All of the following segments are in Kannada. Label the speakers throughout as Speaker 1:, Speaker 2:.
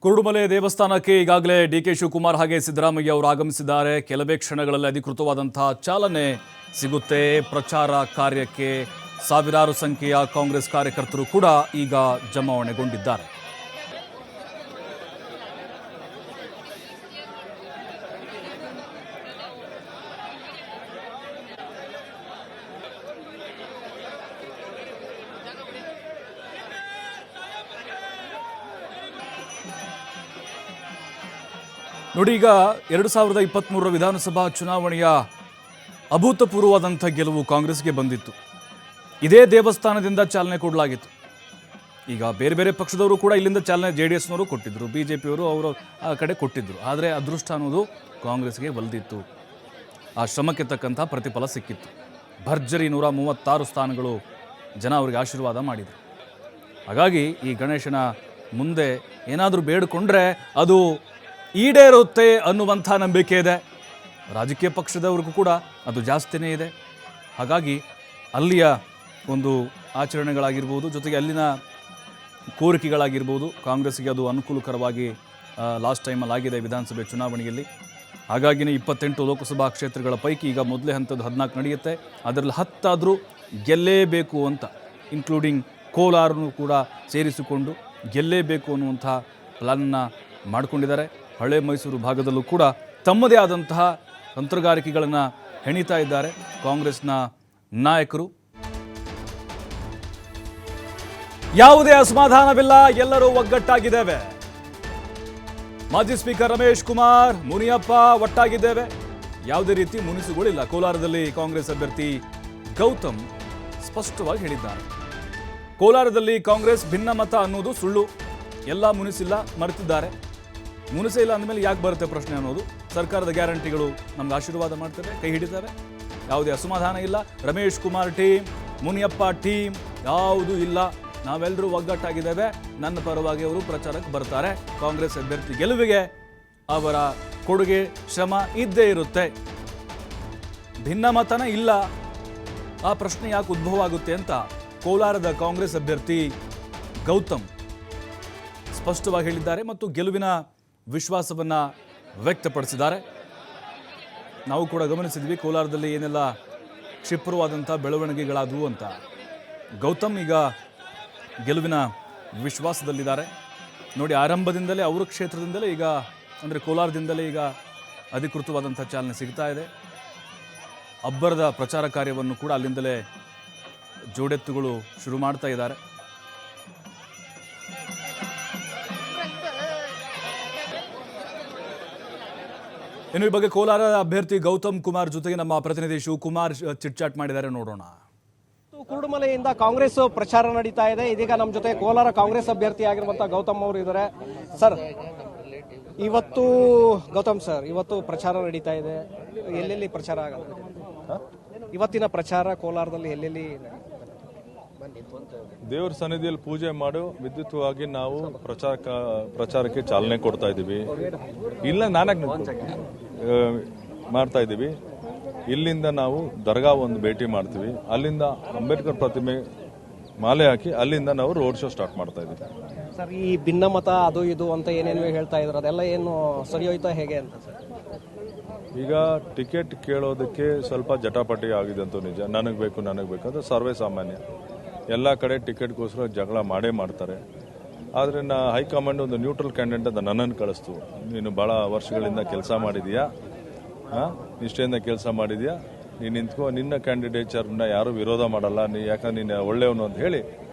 Speaker 1: ಕುರುಡುಮಲೆ ದೇವಸ್ಥಾನಕ್ಕೆ ಈಗಾಗಲೇ ಡಿಕೆ ಶಿವಕುಮಾರ್ ಹಾಗೆ ಸಿದ್ದರಾಮಯ್ಯ ಅವರು ಆಗಮಿಸಿದ್ದಾರೆ. ಕೆಲವೇ ಕ್ಷಣಗಳಲ್ಲಿ ಅಧಿಕೃತವಾದಂತಹ ಚಾಲನೆ ಸಿಗುತ್ತೆ ಪ್ರಚಾರ ಕಾರ್ಯಕ್ಕೆ. ಸಾವಿರಾರು ಸಂಖ್ಯೆಯ ಕಾಂಗ್ರೆಸ್ ಕಾರ್ಯಕರ್ತರು ಕೂಡ ಈಗ ಜಮಾವಣೆಗೊಂಡಿದ್ದಾರೆ. ನೋಡಿ, ಈಗ 2023 ವಿಧಾನಸಭಾ ಚುನಾವಣೆಯ ಅಭೂತಪೂರ್ವವಾದಂಥ ಗೆಲುವು ಕಾಂಗ್ರೆಸ್ಗೆ ಬಂದಿತ್ತು. ಇದೇ ದೇವಸ್ಥಾನದಿಂದ ಚಾಲನೆ ಕೊಡಲಾಗಿತ್ತು. ಈಗ ಬೇರೆ ಬೇರೆ ಪಕ್ಷದವರು ಕೂಡ ಇಲ್ಲಿಂದ ಚಾಲನೆ JDSನವರು ಕೊಟ್ಟಿದ್ದರು, BJPಯವರು ಅವರು ಆ ಕಡೆ ಕೊಟ್ಟಿದ್ದರು. ಆದರೆ ಅದೃಷ್ಟ ಅನ್ನೋದು ಕಾಂಗ್ರೆಸ್ಗೆ ಒಲ್ದಿತ್ತು. ಆ ಶ್ರಮಕ್ಕೆ ತಕ್ಕಂಥ ಪ್ರತಿಫಲ ಸಿಕ್ಕಿತ್ತು. ಭರ್ಜರಿ 136 ಸ್ಥಾನಗಳು ಜನ ಅವರಿಗೆ ಆಶೀರ್ವಾದ ಮಾಡಿದರು. ಹಾಗಾಗಿ ಈ ಗಣೇಶನ ಮುಂದೆ ಏನಾದರೂ ಬೇಡಿಕೊಂಡ್ರೆ ಅದು ಈಡೇರುತ್ತೆ ಅನ್ನುವಂಥ ನಂಬಿಕೆ ಇದೆ. ರಾಜಕೀಯ ಪಕ್ಷದವ್ರಿಗೂ ಕೂಡ ಅದು ಜಾಸ್ತಿನೇ ಇದೆ. ಹಾಗಾಗಿ ಅಲ್ಲಿಯ ಒಂದು ಆಚರಣೆಗಳಾಗಿರ್ಬೋದು, ಜೊತೆಗೆ ಅಲ್ಲಿನ ಕೋರಿಕೆಗಳಾಗಿರ್ಬೋದು, ಕಾಂಗ್ರೆಸ್ಗೆ ಅದು ಅನುಕೂಲಕರವಾಗಿ ಲಾಸ್ಟ್ ಟೈಮಲ್ಲಿ ಆಗಿದೆ ವಿಧಾನಸಭೆ ಚುನಾವಣೆಯಲ್ಲಿ. ಹಾಗಾಗಿನೇ 28 ಲೋಕಸಭಾ ಕ್ಷೇತ್ರಗಳ ಪೈಕಿ ಈಗ ಮೊದಲೇ ಹಂತದ 14 ನಡೆಯುತ್ತೆ. ಅದರಲ್ಲಿ 10 ಆದರೂ ಗೆಲ್ಲೇಬೇಕು ಅಂತ, ಇನ್ಕ್ಲೂಡಿಂಗ್ ಕೋಲಾರನ್ನು ಕೂಡ ಸೇರಿಸಿಕೊಂಡು ಗೆಲ್ಲೇಬೇಕು ಅನ್ನುವಂಥ ಪ್ಲಾನ್ನ ಮಾಡಿಕೊಂಡಿದ್ದಾರೆ. ಹಳೆ ಮೈಸೂರು ಭಾಗದಲ್ಲೂ ಕೂಡ ತಮ್ಮದೇ ಆದಂತಹ ತಂತ್ರಗಾರಿಕೆಗಳನ್ನು ಹೆಣಿತಾ ಇದ್ದಾರೆ ಕಾಂಗ್ರೆಸ್ನ ನಾಯಕರು. ಯಾವುದೇ ಅಸಮಾಧಾನವಿಲ್ಲ, ಎಲ್ಲರೂ ಒಗ್ಗಟ್ಟಾಗಿದ್ದೇವೆ. ಮಾಜಿ ಸ್ಪೀಕರ್ ರಮೇಶ್ ಕುಮಾರ್, ಮುನಿಯಪ್ಪ ಒಟ್ಟಾಗಿದ್ದೇವೆ. ಯಾವುದೇ ರೀತಿ ಮುನಿಸುಗಳಿಲ್ಲ. ಕೋಲಾರದಲ್ಲಿ ಕಾಂಗ್ರೆಸ್ ಅಭ್ಯರ್ಥಿ ಗೌತಮ್ ಸ್ಪಷ್ಟವಾಗಿ ಹೇಳಿದ್ದಾರೆ. ಕೋಲಾರದಲ್ಲಿ ಕಾಂಗ್ರೆಸ್ ಭಿನ್ನಮತ ಅನ್ನೋದು ಸುಳ್ಳು. ಎಲ್ಲ ಮುನಿಸಿಲ್ಲ, ಮರೆತಿದ್ದಾರೆ. ಮುನಿಸೇ ಇಲ್ಲ ಅಂದಮೇಲೆ ಯಾಕೆ ಬರುತ್ತೆ ಪ್ರಶ್ನೆ ಅನ್ನೋದು. ಸರ್ಕಾರದ ಗ್ಯಾರಂಟಿಗಳು ನಮ್ಗೆ ಆಶೀರ್ವಾದ ಮಾಡ್ತವೆ, ಕೈ ಹಿಡಿತವೆ. ಯಾವುದೇ ಅಸಮಾಧಾನ ಇಲ್ಲ. ರಮೇಶ್ ಕುಮಾರ್ ಟೀಮ್, ಮುನಿಯಪ್ಪ ಟೀಮ್ ಯಾವುದೂ ಇಲ್ಲ. ನಾವೆಲ್ಲರೂ ಒಗ್ಗಟ್ಟಾಗಿದ್ದೇವೆ. ನನ್ನ ಪರವಾಗಿ ಅವರು ಪ್ರಚಾರಕ್ಕೆ ಬರ್ತಾರೆ. ಕಾಂಗ್ರೆಸ್ ಅಭ್ಯರ್ಥಿ ಗೆಲುವಿಗೆ ಅವರ ಕೊಡುಗೆ, ಶ್ರಮ ಇದ್ದೇ ಇರುತ್ತೆ. ಭಿನ್ನಮತನ ಇಲ್ಲ. ಆ ಪ್ರಶ್ನೆ ಯಾಕೆ ಉದ್ಭವ ಆಗುತ್ತೆ ಅಂತ ಕೋಲಾರದ ಕಾಂಗ್ರೆಸ್ ಅಭ್ಯರ್ಥಿ ಗೌತಮ್ ಸ್ಪಷ್ಟವಾಗಿ ಹೇಳಿದ್ದಾರೆ ಮತ್ತು ಗೆಲುವಿನ ವಿಶ್ವಾಸವನ್ನು ವ್ಯಕ್ತಪಡಿಸಿದ್ದಾರೆ. ನಾವು ಕೂಡ ಗಮನಿಸಿದ್ವಿ ಕೋಲಾರದಲ್ಲಿ ಏನೆಲ್ಲ ಕ್ಷಿಪ್ರವಾದಂಥ ಬೆಳವಣಿಗೆಗಳಾದವು ಅಂತ. ಗೌತಮ್ ಈಗ ಗೆಲುವಿನ ವಿಶ್ವಾಸದಲ್ಲಿದ್ದಾರೆ. ನೋಡಿ, ಆರಂಭದಿಂದಲೇ ಅವರ ಕ್ಷೇತ್ರದಿಂದಲೇ ಈಗ ಅಂದರೆ ಕೋಲಾರದಿಂದಲೇ ಈಗ ಅಧಿಕೃತವಾದಂಥ ಚಾಲನೆ ಸಿಗ್ತಾ ಇದೆ. ಅಬ್ಬರದ ಪ್ರಚಾರ ಕಾರ್ಯವನ್ನು ಕೂಡ ಅಲ್ಲಿಂದಲೇ ಜೋಡೆತ್ತುಗಳು ಶುರು ಮಾಡ್ತಾ ಇದ್ದಾರೆ. ಇನ್ನು ಈ ಬಗ್ಗೆ ಕೋಲಾರ ಅಭ್ಯರ್ಥಿ ಗೌತಮ್ ಕುಮಾರ್ ಜೊತೆಗೆ ನಮ್ಮ ಪ್ರತಿನಿಧಿ ಶಿವಕುಮಾರ್ ಚಿಟ್ಚಾಟ್ ಮಾಡಿದ್ದಾರೆ, ನೋಡೋಣ.
Speaker 2: ಕುರುಡುಮಲೆಯಿಂದ ಕಾಂಗ್ರೆಸ್ ಪ್ರಚಾರ ನಡೀತಾ ಇದೆ. ಇದೀಗ ನಮ್ಮ ಜೊತೆ ಕೋಲಾರ ಕಾಂಗ್ರೆಸ್ ಅಭ್ಯರ್ಥಿ ಆಗಿರುವಂತಹ ಗೌತಮ್ ಅವರು ಇದ್ದಾರೆ. ಸರ್, ಇವತ್ತು ಪ್ರಚಾರ ನಡೀತಾ ಇದೆ. ಎಲ್ಲೆಲ್ಲಿ ಪ್ರಚಾರ ಆಗುತ್ತೆ? ಇವತ್ತಿನ ಪ್ರಚಾರ ಕೋಲಾರದಲ್ಲಿ ಎಲ್ಲೆಲ್ಲಿ?
Speaker 3: ದೇವರ ಸನ್ನಿಧಿಯಲ್ಲಿ ಪೂಜೆ ಮಾಡು ವಿದ್ಯುತ್ವಾಗಿ ನಾವು ಪ್ರಚಾರಕ್ಕೆ ಚಾಲನೆ ಕೊಡ್ತಾ ಇದ್ದೀವಿ. ಇಲ್ಲ, ನಾನಾಗ ಮಾಡ್ತಾ ಇದ್ದೀವಿ. ಇಲ್ಲಿಂದ ನಾವು ದರ್ಗಾ ಒಂದು ಭೇಟಿ ಮಾಡ್ತೀವಿ. ಅಲ್ಲಿಂದ ಅಂಬೇಡ್ಕರ್ ಪ್ರತಿಮೆ ಮಾಲೆ ಹಾಕಿ ಅಲ್ಲಿಂದ ನಾವು ರೋಡ್ ಶೋ ಸ್ಟಾರ್ಟ್ ಮಾಡ್ತಾ ಇದ್ದೀವಿ.
Speaker 2: ಸರ್, ಈ ಭಿನ್ನಮತ ಅದು ಇದು ಅಂತ ಏನೇನು ಹೇಳ್ತಾ ಇದ್ರು, ಅದೆಲ್ಲ ಏನು ಸರಿ ಹೋಯ್ತಾ ಹೇಗೆ ಅಂತ? ಸರ್,
Speaker 3: ಈಗ ಟಿಕೆಟ್ ಕೇಳೋದಕ್ಕೆ ಸ್ವಲ್ಪ ಜಟಾಪಟಿ ಆಗಿದೆ ಅಂತೂ ನಿಜ. ನನಗೆ ಬೇಕು ಅದು ಸರ್ವೇ ಸಾಮಾನ್ಯ. ಎಲ್ಲ ಕಡೆ ಟಿಕೆಟ್ಗೋಸ್ಕರ ಜಗಳ ಮಾಡ್ತಾರೆ. ಆದರೆ ಹೈಕಮಾಂಡ್ ಒಂದು ನ್ಯೂಟ್ರಲ್ ಕ್ಯಾಂಡಿಡೇಟ್ ಅಂತ ನನ್ನನ್ನು ಕಳಿಸ್ತು. ನೀನು ಭಾಳ ವರ್ಷಗಳಿಂದ ಕೆಲಸ ಮಾಡಿದೀಯಾ, ನಿಷ್ಠೆಯಿಂದ ಕೆಲಸ ಮಾಡಿದೀಯಾ, ನೀನು ನಿಂತ್ಕೋ, ನಿನ್ನ ಕ್ಯಾಂಡಿಡೇಚರ್ನ ಯಾರು ವಿರೋಧ ಮಾಡಲ್ಲ, ಯಾಕಂದ್ರೆ ನೀನು ಒಳ್ಳೆಯವನು ಅಂತ ಹೇಳಿ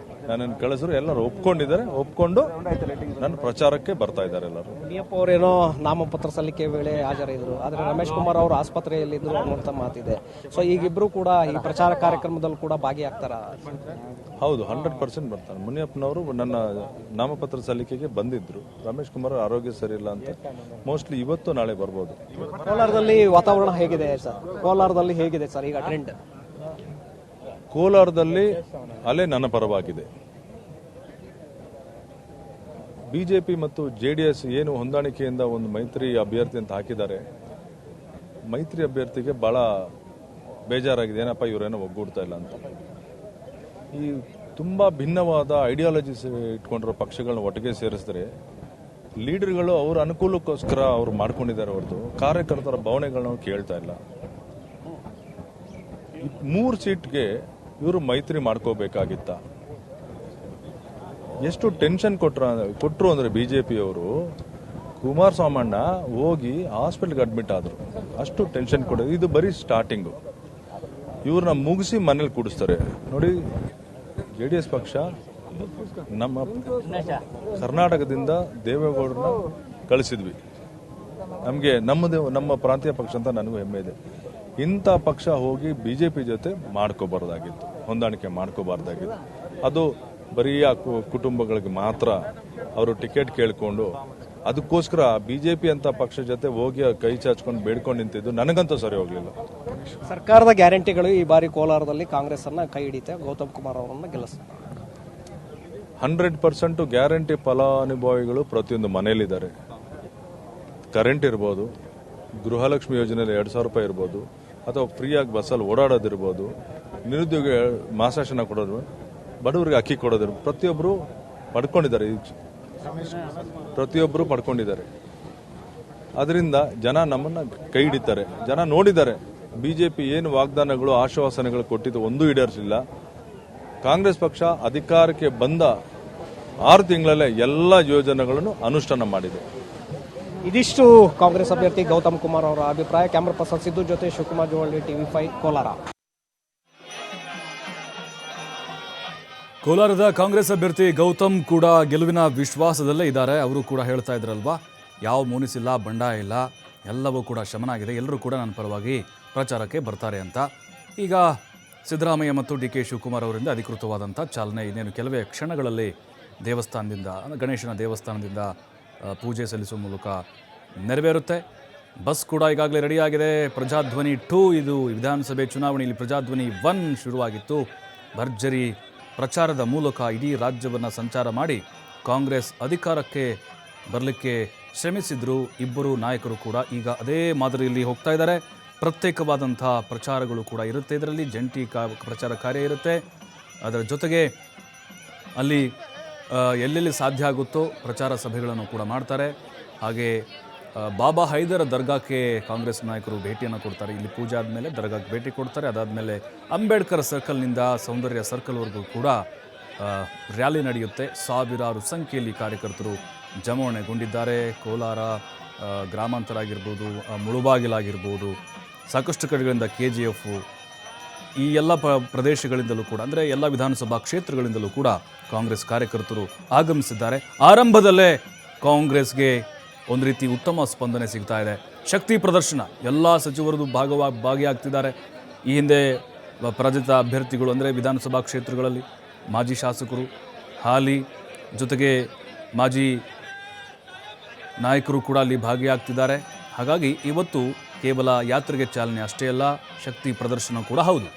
Speaker 3: ನನ್ನನ್ನು ಕಳಿಸಿದ್ರು. ಎಲ್ಲರೂ ಒಪ್ಕೊಂಡು ನನ್ನ ಪ್ರಚಾರಕ್ಕೆ ಬರ್ತಾ ಇದ್ದಾರೆ ಎಲ್ಲರೂ.
Speaker 2: ಮುನಿಯಪ್ಪ ಅವರೇನೋ ನಾಮಪತ್ರ ಸಲ್ಲಿಕೆ ವೇಳೆ ಹಾಜರಿದ್ರು, ಆದರೆ ರಮೇಶ್ ಕುಮಾರ್ ಅವರು ಆಸ್ಪತ್ರೆಯಲ್ಲಿದ್ದರು ಅನ್ನುವಂಥ ಮಾತಿದೆ. ಸೊ ಈಗಿಬ್ರು ಕೂಡ ಈ ಪ್ರಚಾರ ಕಾರ್ಯಕ್ರಮದಲ್ಲಿ ಕೂಡ ಭಾಗಿಯಾಗ್ತಾರ?
Speaker 3: ಹೌದು, 100% ಬರ್ತಾರೆ. ಮುನಿಯಪ್ಪನವರು ನನ್ನ ನಾಮಪತ್ರ ಸಲ್ಲಿಕೆಗೆ ಬಂದಿದ್ರು. ರಮೇಶ್ ಕುಮಾರ್ ಆರೋಗ್ಯ ಸರಿ ಇಲ್ಲ ಅಂತ ಮೋಸ್ಟ್ಲಿ ಇವತ್ತು ನಾಳೆ ಬರ್ಬೋದು.
Speaker 2: ಕೋಲಾರದಲ್ಲಿ ವಾತಾವರಣ ಹೇಗಿದೆ ಸರ್? ಕೋಲಾರದಲ್ಲಿ ಹೇಗಿದೆ ಸರ್ ಈಗ ಟ್ರೆಂಡ್?
Speaker 3: ಕೋಲಾರದಲ್ಲಿ ಅಲೆ ನನ್ನ ಪರವಾಗಿದೆ. ಬಿಜೆಪಿ ಮತ್ತು JDS ಏನು ಹೊಂದಾಣಿಕೆಯಿಂದ ಒಂದು ಮೈತ್ರಿ ಅಭ್ಯರ್ಥಿ ಅಂತ ಹಾಕಿದ್ದಾರೆ. ಮೈತ್ರಿ ಅಭ್ಯರ್ಥಿಗೆ ಬಹಳ ಬೇಜಾರಾಗಿದೆ. ಏನಪ್ಪ ಇವರೇನೋ ಒಗ್ಗೂಡ್ತಾ ಇಲ್ಲ ಅಂತ. ಈ ತುಂಬಾ ಭಿನ್ನವಾದ ಐಡಿಯಾಲಜೀಸ್ ಇಟ್ಕೊಂಡಿರೋ ಪಕ್ಷಗಳನ್ನ ಒಟ್ಟಿಗೆ ಸೇರಿಸಿದ್ರೆ ಲೀಡರ್ಗಳು ಅವ್ರ ಅನುಕೂಲಕ್ಕೋಸ್ಕರ ಅವ್ರು ಮಾಡ್ಕೊಂಡಿದ್ದಾರೆ ಹೊರತು ಕಾರ್ಯಕರ್ತರ ಭಾವನೆಗಳನ್ನ ಕೇಳ್ತಾ ಇಲ್ಲ. 3 ಸೀಟ್ಗೆ ಇವರು ಮೈತ್ರಿ ಮಾಡ್ಕೋಬೇಕಾಗಿತ್ತ. ಎಷ್ಟು ಟೆನ್ಷನ್ ಕೊಟ್ಟರು ಅಂದ್ರೆ ಬಿಜೆಪಿಯವರು, ಕುಮಾರಸ್ವಾಮಣ್ಣ ಹೋಗಿ ಹಾಸ್ಪಿಟಲ್ಗೆ ಅಡ್ಮಿಟ್ ಆದರು. ಅಷ್ಟು ಟೆನ್ಷನ್ ಕೊಡೋದು. ಇದು ಬರೀ ಸ್ಟಾರ್ಟಿಂಗು. ಇವ್ರನ್ನ ಮುಗಿಸಿ ಮನೇಲಿ ಕೂಡಿಸ್ತಾರೆ. ನೋಡಿ, JDS ಪಕ್ಷ ನಮ್ಮ ಕರ್ನಾಟಕದಿಂದ ದೇವೇಗೌಡರನ್ನ ಕಳಿಸಿದ್ವಿ. ನಮಗೆ ನಮ್ಮ ಪ್ರಾಂತೀಯ ಪಕ್ಷ ಅಂತ ನನಗೂ ಹೆಮ್ಮೆ ಇದೆ. ಇಂಥ ಪಕ್ಷ ಹೋಗಿ ಬಿಜೆಪಿ ಜೊತೆ ಮಾಡ್ಕೋಬಾರ್ದಾಗಿತ್ತು, ಹೊಂದಾಣಿಕೆ ಮಾಡ್ಕೋಬಾರ್ದಾಗಿತ್ತು. ಅದು ಬರೀ ಆ ಕುಟುಂಬಗಳಿಗೆ ಮಾತ್ರ ಅವರು ಟಿಕೆಟ್ ಕೇಳಿಕೊಂಡು ಅದಕ್ಕೋಸ್ಕರ ಬಿಜೆಪಿ ಅಂತ ಪಕ್ಷ ಜೊತೆ ಹೋಗಿ ಕೈ ಚಾಚ್ಕೊಂಡು ಬೇಡ್ಕೊಂಡು ನಿಂತಿದ್ದು ನನಗಂತೂ ಸರಿ ಹೋಗ್ಲಿಲ್ಲ.
Speaker 2: ಸರ್ಕಾರದ ಗ್ಯಾರಂಟಿಗಳು ಈ ಬಾರಿ ಕೋಲಾರದಲ್ಲಿ ಕಾಂಗ್ರೆಸ್ ಅನ್ನ ಕೈ ಹಿಡಿತೆ, ಗೌತಮ್ ಕುಮಾರ್ ಅವರನ್ನ ಗೆಲ್ಲಿಸ್ತಾರೆ.
Speaker 3: 100% ಗ್ಯಾರಂಟಿ ಫಲಾನುಭವಿಗಳು ಪ್ರತಿಯೊಂದು ಮನೆಯಲ್ಲಿದ್ದಾರೆ. ಕರೆಂಟ್ ಇರ್ಬೋದು, ಗೃಹಲಕ್ಷ್ಮಿ ಯೋಜನೆಯಲ್ಲಿ 2,000 ರೂಪಾಯಿ ಇರ್ಬೋದು, ಅಥವಾ ಫ್ರೀಯಾಗಿ ಬಸ್ಸಲ್ಲಿ ಓಡಾಡೋದಿರ್ಬೋದು, ನಿರುದ್ಯೋಗ ಮಾಸಾಶನ ಕೊಡೋದು, ಬಡವರಿಗೆ ಅಕ್ಕಿ ಕೊಡೋದಿರ್ಬೋದು, ಪ್ರತಿಯೊಬ್ಬರು ಪಡ್ಕೊಂಡಿದ್ದಾರೆ. ಅದರಿಂದ ಜನ ನಮ್ಮನ್ನ ಕೈ ಹಿಡಿತಾರೆ. ಜನ ನೋಡಿದ್ದಾರೆ ಬಿಜೆಪಿ ಏನು ವಾಗ್ದಾನಗಳು ಆಶ್ವಾಸನೆಗಳು ಕೊಟ್ಟಿದ್ದು ಒಂದೂ ಈಡೇರಿಸಿಲ್ಲ. ಕಾಂಗ್ರೆಸ್ ಪಕ್ಷ ಅಧಿಕಾರಕ್ಕೆ ಬಂದ 6 ತಿಂಗಳಲ್ಲೇ ಎಲ್ಲ ಯೋಜನೆಗಳನ್ನು ಅನುಷ್ಠಾನ ಮಾಡಿದೆ.
Speaker 2: ಇದಿಷ್ಟು ಕಾಂಗ್ರೆಸ್ ಅಭ್ಯರ್ಥಿ ಗೌತಮ್ ಕುಮಾರ್ ಅವರ ಅಭಿಪ್ರಾಯ. ಕ್ಯಾಮರಾ ಪರ್ಸನ್ ಸಿದ್ದು ಜೊತೆ ಶಿವಕುಮಾರ್ ಜೋವಳ್ಳಿ, TV5 ಕೋಲಾರ.
Speaker 1: ಕೋಲಾರದ ಕಾಂಗ್ರೆಸ್ ಅಭ್ಯರ್ಥಿ ಗೌತಮ್ ಕೂಡ ಗೆಲುವಿನ ವಿಶ್ವಾಸದಲ್ಲೇ ಇದ್ದಾರೆ. ಅವರು ಕೂಡ ಹೇಳ್ತಾ ಇದ್ರಲ್ವಾ, ಯಾವ ಮುನಿಸಿಲ್ಲ, ಬಂಡಾಯ ಇಲ್ಲ, ಎಲ್ಲವೂ ಕೂಡ ಶಮನಾಗಿದೆ, ಎಲ್ಲರೂ ಕೂಡ ನನ್ನ ಪರವಾಗಿ ಪ್ರಚಾರಕ್ಕೆ ಬರ್ತಾರೆ ಅಂತ. ಈಗ ಸಿದ್ದರಾಮಯ್ಯ ಮತ್ತು DK ಶಿವಕುಮಾರ್ ಅವರಿಂದ ಅಧಿಕೃತವಾದಂಥ ಚಾಲನೆ ಇನ್ನೇನು ಕೆಲವೇ ಕ್ಷಣಗಳಲ್ಲಿ ದೇವಸ್ಥಾನದಿಂದ, ಗಣೇಶನ ದೇವಸ್ಥಾನದಿಂದ ಪೂಜೆ ಸಲ್ಲಿಸುವ ಮೂಲಕ ನೆರವೇರುತ್ತೆ. ಬಸ್ ಕೂಡ ಈಗಾಗಲೇ ರೆಡಿಯಾಗಿದೆ. ಪ್ರಜಾಧ್ವನಿ 2 ಇದು ವಿಧಾನಸಭೆ ಚುನಾವಣೆಯಲ್ಲಿ ಪ್ರಜಾಧ್ವನಿ 1 ಶುರುವಾಗಿತ್ತು. ಭರ್ಜರಿ ಪ್ರಚಾರದ ಮೂಲಕ ಇಡೀ ರಾಜ್ಯವನ್ನು ಸಂಚಾರ ಮಾಡಿ ಕಾಂಗ್ರೆಸ್ ಅಧಿಕಾರಕ್ಕೆ ಬರಲಿಕ್ಕೆ ಶ್ರಮಿಸಿದ್ರು. ಇಬ್ಬರು ನಾಯಕರು ಕೂಡ ಈಗ ಅದೇ ಮಾದರಿಯಲ್ಲಿ ಹೋಗ್ತಾ ಇದ್ದಾರೆ. ಪ್ರತ್ಯೇಕವಾದಂಥ ಪ್ರಚಾರಗಳು ಕೂಡ ಇರುತ್ತೆ. ಇದರಲ್ಲಿ ಜಂಟಿ ಪ್ರಚಾರ ಕಾರ್ಯ ಇರುತ್ತೆ. ಅದರ ಜೊತೆಗೆ ಅಲ್ಲಿ ಎಲ್ಲೆಲ್ಲಿ ಸಾಧ್ಯ ಆಗುತ್ತೋ ಪ್ರಚಾರ ಸಭೆಗಳನ್ನು ಕೂಡ ಮಾಡ್ತಾರೆ. ಹಾಗೆ ಬಾಬಾ ಹೈದರ ದರ್ಗಾಕ್ಕೆ ಕಾಂಗ್ರೆಸ್ ನಾಯಕರು ಭೇಟಿಯನ್ನು ಕೊಡ್ತಾರೆ. ಇಲ್ಲಿ ಪೂಜೆ ಆದಮೇಲೆ ದರ್ಗಾಕ್ಕೆ ಭೇಟಿ ಕೊಡ್ತಾರೆ. ಅದಾದಮೇಲೆ ಅಂಬೇಡ್ಕರ್ ಸರ್ಕಲ್ನಿಂದ ಸೌಂದರ್ಯ ಸರ್ಕಲ್ವರೆಗೂ ಕೂಡ ರ್ಯಾಲಿ ನಡೆಯುತ್ತೆ. ಸಾವಿರಾರು ಸಂಖ್ಯೆಯಲ್ಲಿ ಕಾರ್ಯಕರ್ತರು ಜಮಾವಣೆಗೊಂಡಿದ್ದಾರೆ. ಕೋಲಾರ ಗ್ರಾಮಾಂತರ ಆಗಿರ್ಬೋದು, ಮುಳುಬಾಗಿಲಾಗಿರ್ಬೋದು, ಸಾಕಷ್ಟು ಕಡೆಗಳಿಂದ KGF, ಈ ಎಲ್ಲ ಪ್ರದೇಶಗಳಿಂದಲೂ ಕೂಡ, ಅಂದರೆ ಎಲ್ಲ ವಿಧಾನಸಭಾ ಕ್ಷೇತ್ರಗಳಿಂದಲೂ ಕೂಡ ಕಾಂಗ್ರೆಸ್ ಕಾರ್ಯಕರ್ತರು ಆಗಮಿಸಿದ್ದಾರೆ. ಆರಂಭದಲ್ಲೇ ಕಾಂಗ್ರೆಸ್ಗೆ ಒಂದು ರೀತಿ ಉತ್ತಮ ಸ್ಪಂದನೆ ಸಿಗ್ತಾ ಇದೆ. ಶಕ್ತಿ ಪ್ರದರ್ಶನ, ಎಲ್ಲ ಸಚಿವರದು ಭಾಗಿಯಾಗ್ತಿದ್ದಾರೆ. ಈ ಹಿಂದೆ ಪರಾಜಿತ ಅಭ್ಯರ್ಥಿಗಳು, ಅಂದರೆ ವಿಧಾನಸಭಾ ಕ್ಷೇತ್ರಗಳಲ್ಲಿ ಮಾಜಿ ಶಾಸಕರು, ಹಾಲಿ ಜೊತೆಗೆ ಮಾಜಿ ನಾಯಕರು ಕೂಡ ಅಲ್ಲಿ ಭಾಗಿಯಾಗ್ತಿದ್ದಾರೆ. ಹಾಗಾಗಿ ಇವತ್ತು ಕೇವಲ ಯಾತ್ರೆಗೆ ಚಾಲನೆ ಅಷ್ಟೇ ಅಲ್ಲ, ಶಕ್ತಿ ಪ್ರದರ್ಶನ ಕೂಡ ಹೌದು.